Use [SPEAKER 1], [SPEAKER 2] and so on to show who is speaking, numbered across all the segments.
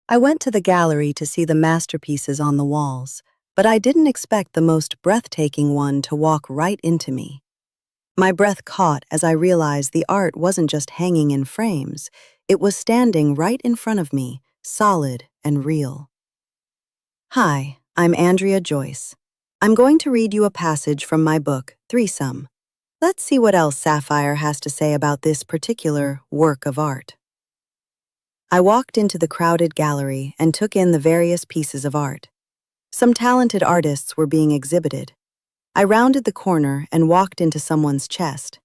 [SPEAKER 1] I went to the gallery to see the masterpieces on the walls, but I didn't expect the most breathtaking one to walk right into me. My breath caught as I realized the art wasn't just hanging in frames, it was standing right in front of me, solid and real. Hi, I'm Andrea Joyce. I'm going to read you a passage from my book, Threesome. Let's see what else Sapphire has to say about this particular work of art. I walked into the crowded gallery and took in the various pieces of art. Some talented artists were being exhibited. I rounded the corner and walked into someone's chest.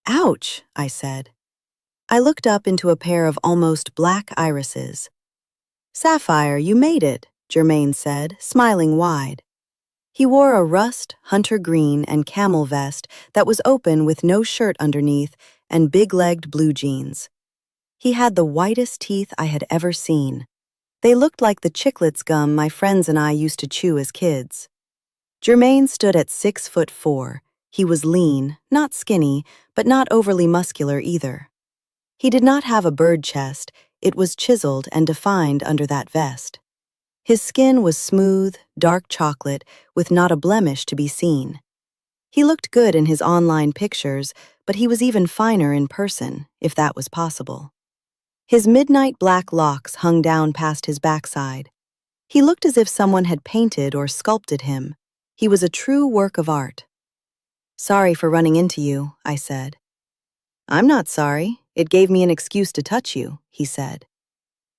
[SPEAKER 1] "Ouch," I said. I looked up into a pair of almost black irises. "Sapphire, you made it," Germaine said, smiling wide. He wore a rust, hunter green, and camel vest that was open with no shirt underneath and big-legged blue jeans. He had the whitest teeth I had ever seen. They looked like the chiclets gum my friends and I used to chew as kids. Germaine stood at 6'4". He was lean, not skinny, but not overly muscular either. He did not have a bird chest, it was chiseled and defined under that vest. His skin was smooth, dark chocolate, with not a blemish to be seen. He looked good in his online pictures, but he was even finer in person, if that was possible. His midnight black locks hung down past his backside. He looked as if someone had painted or sculpted him. He was a true work of art. "Sorry for running into you," I said. "I'm not sorry. It gave me an excuse to touch you," he said.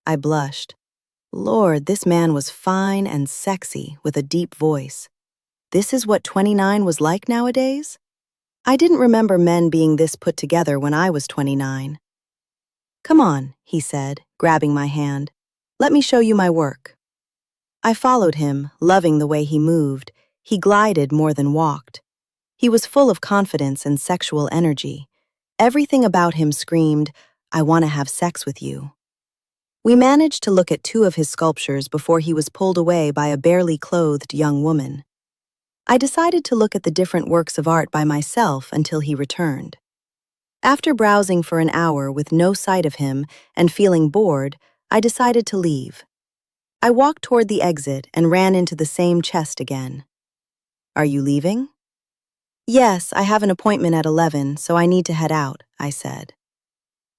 [SPEAKER 1] I blushed. Lord, this man was fine and sexy with a deep voice. This is what 29 was like nowadays? I didn't remember men being this put together when I was 29. "Come on," he said, grabbing my hand. "Let me show you my work." I followed him, loving the way he moved. He glided more than walked. He was full of confidence and sexual energy. Everything about him screamed, "I want to have sex with you." We managed to look at two of his sculptures before he was pulled away by a barely clothed young woman. I decided to look at the different works of art by myself until he returned. After browsing for an hour with no sight of him and feeling bored, I decided to leave. I walked toward the exit and ran into the same chest again. "Are you leaving?" "Yes, I have an appointment at 11, so I need to head out," I said.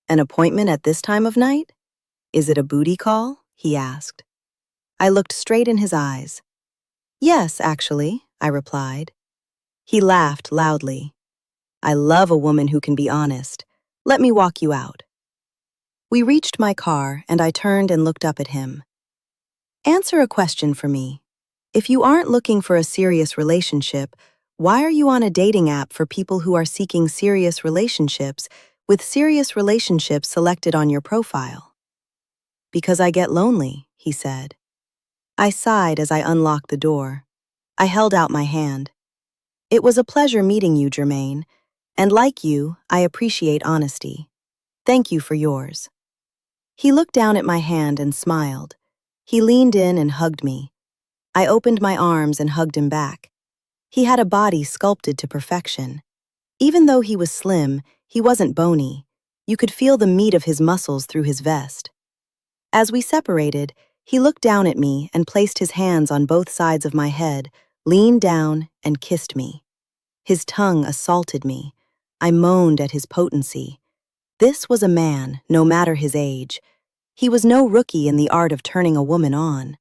[SPEAKER 1] "An appointment at this time of night? Is it a booty call?" he asked. I looked straight in his eyes. "Yes, actually," I replied. He laughed loudly. "I love a woman who can be honest. Let me walk you out." We reached my car, and I turned and looked up at him. "Answer a question for me. If you aren't looking for a serious relationship, why are you on a dating app for people who are seeking serious relationships with serious relationships selected on your profile?" "Because I get lonely," he said. I sighed as I unlocked the door. I held out my hand. "It was a pleasure meeting you, Germaine, and like you, I appreciate honesty. Thank you for yours." He looked down at my hand and smiled. He leaned in and hugged me. I opened my arms and hugged him back. He had a body sculpted to perfection. Even though he was slim, he wasn't bony. You could feel the meat of his muscles through his vest. As we separated, he looked down at me and placed his hands on both sides of my head, leaned down, and kissed me. His tongue assaulted me. I moaned at his potency. This was a man, no matter his age. He was no rookie in the art of turning a woman on.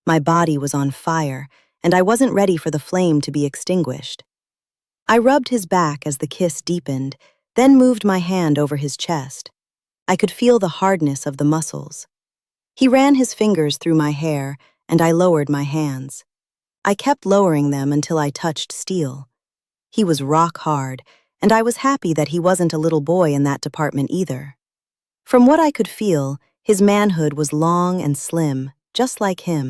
[SPEAKER 1] My body was on fire, and I wasn't ready for the flame to be extinguished. I rubbed his back as the kiss deepened, then moved my hand over his chest. I could feel the hardness of the muscles. He ran his fingers through my hair, and I lowered my hands. I kept lowering them until I touched steel. He was rock hard, and I was happy that he wasn't a little boy in that department either. From what I could feel, his manhood was long and slim, just like him.